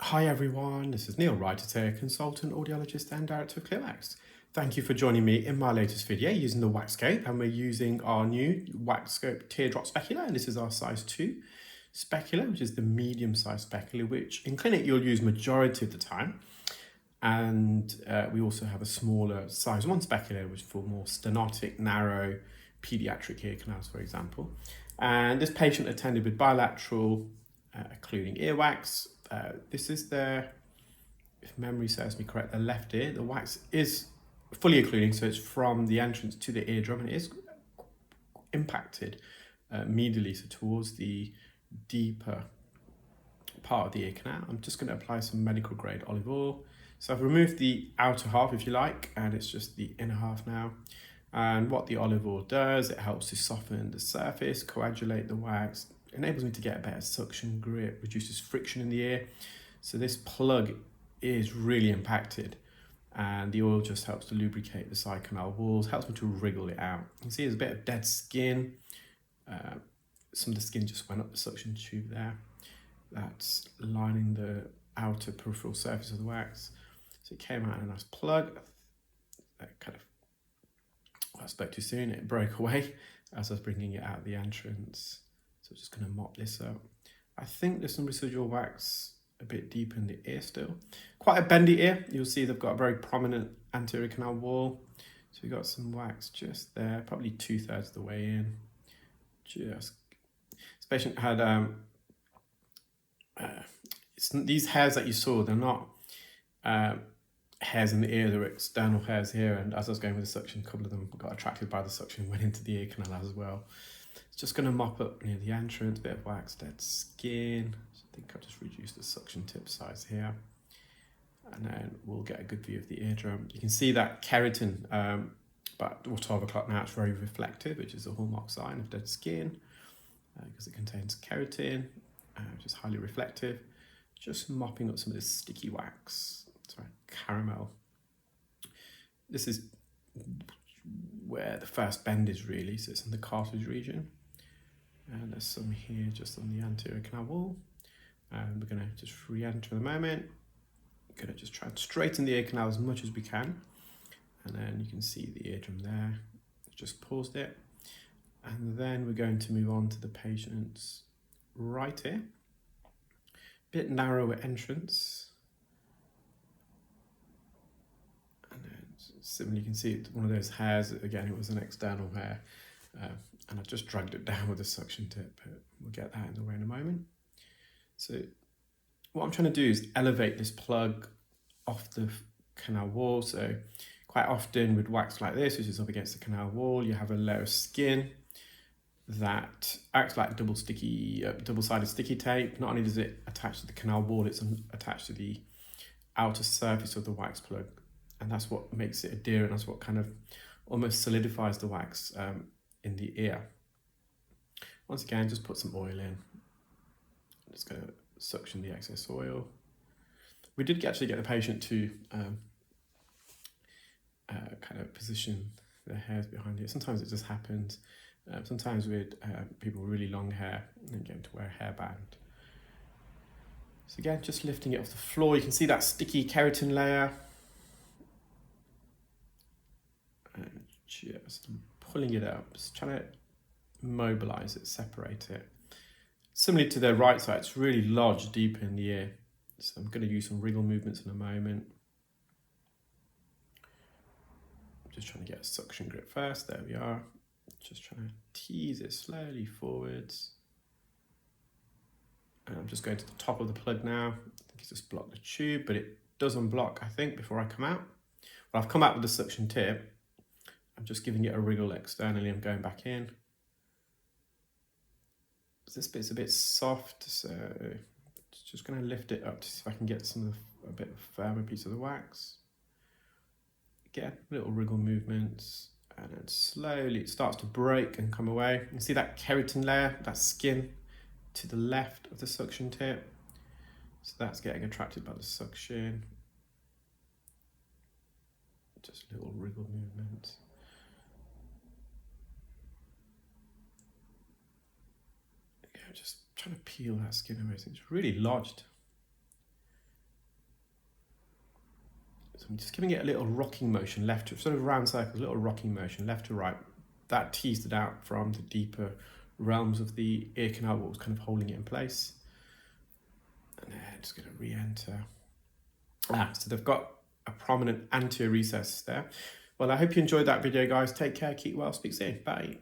Hi everyone, this is Neel, Raithatha, consultant, audiologist and director of ClearWax. Thank you for joining me in my latest video using the WAXscope, and we're using our new WAXscope teardrop specular, and this is our size 2 specular, which is the medium size specular, which in clinic you'll use majority of the time. And we also have a smaller size 1 specular, which is for more stenotic, narrow, pediatric ear canals, for example. And this patient attended with bilateral, occluding earwax. This is the, if memory serves me correct, the left ear. The wax is fully occluding, so it's from the entrance to the eardrum, and it is impacted medially, so towards the deeper part of the ear canal. I'm just going to apply some medical grade olive oil. So I've removed the outer half, if you like, and it's just the inner half now. And what the olive oil does, it helps to soften the surface, coagulate the wax, enables me to get a better suction grip, reduces friction in the ear. So this plug is really impacted, and the oil just helps to lubricate the side canal walls, helps me to wriggle it out. You can see there's a bit of dead skin. Some of the skin just went up the suction tube there. That's lining the outer peripheral surface of the wax. So it came out in a nice plug. I spoke too soon, it broke away as I was bringing it out of the entrance. So I'm just going to mop this up. I think there's some residual wax a bit deep in the ear still. Quite a bendy ear. You'll see they've got a very prominent anterior canal wall. So we've got some wax just there, probably 2/3 of the way in. Just, this patient had, these hairs that you saw, they're not hairs in the ear, they're external hairs here, and as I was going with the suction, a couple of them got attracted by the suction and went into the ear canal as well. It's just going to mop up near the entrance, bit of wax, dead skin. I think I've just reduced the suction tip size here, and then we'll get a good view of the eardrum. You can see that keratin, about 12 o'clock now, it's very reflective, which is a hallmark sign of dead skin, because it contains keratin, which is highly reflective. Just mopping up some of this sticky wax. Sorry, caramel. This is where the first bend is really, so it's in the cartilage region. And there's some here just on the anterior canal wall. And we're going to just re-enter in a moment. We're going to just try and straighten the ear canal as much as we can. And then you can see the eardrum there. Just paused it. And then we're going to move on to the patient's right ear. Bit narrower entrance. And then similarly, you can see it's one of those hairs. Again, it was an external hair, and I just dragged it down with a suction tip, but we'll get that in the way in a moment. So what I'm trying to do is elevate this plug off the canal wall. So quite often with wax like this, which is up against the canal wall, you have a layer of skin that acts like double-sided sticky tape. Not only does it attach to the canal wall, it's attached to the outer surface of the wax plug, and that's what makes it adherent. That's what kind of almost solidifies the wax in the ear. Once again, just put some oil in. I'm just going to suction the excess oil. We did actually get the patient to kind of position their hairs behind it. Sometimes it just happens. Sometimes with people with really long hair, they get them to wear a hairband. So again, just lifting it off the floor. You can see that sticky keratin layer. And just pulling it up, just trying to mobilize it, separate it. Similarly to the right side, it's really lodged deep in the ear. So I'm going to use some wriggle movements in a moment. I'm just trying to get a suction grip first. There we are. Just trying to tease it slowly forwards. And I'm just going to the top of the plug now. I think it's just blocked the tube, but it does unblock, I think, before I come out. Well, I've come out with the suction tip. I'm just giving it a wriggle externally. I'm going back in. This bit's a bit soft, so just going to lift it up to see if I can get a bit of firmer piece of the wax. Again, little wriggle movements. And then slowly it starts to break and come away. You can see that keratin layer, that skin to the left of the suction tip. So that's getting attracted by the suction. Just little wriggle movements. Again, just trying to peel that skin away. It's really lodged. So I'm just giving it a little rocking motion, left to sort of round circles, a little rocking motion, left to right. That teased it out from the deeper realms of the ear canal, what was kind of holding it in place. And then just going to re-enter. So they've got a prominent anterior recess there. Well, I hope you enjoyed that video, guys. Take care, keep well, speak soon. Bye.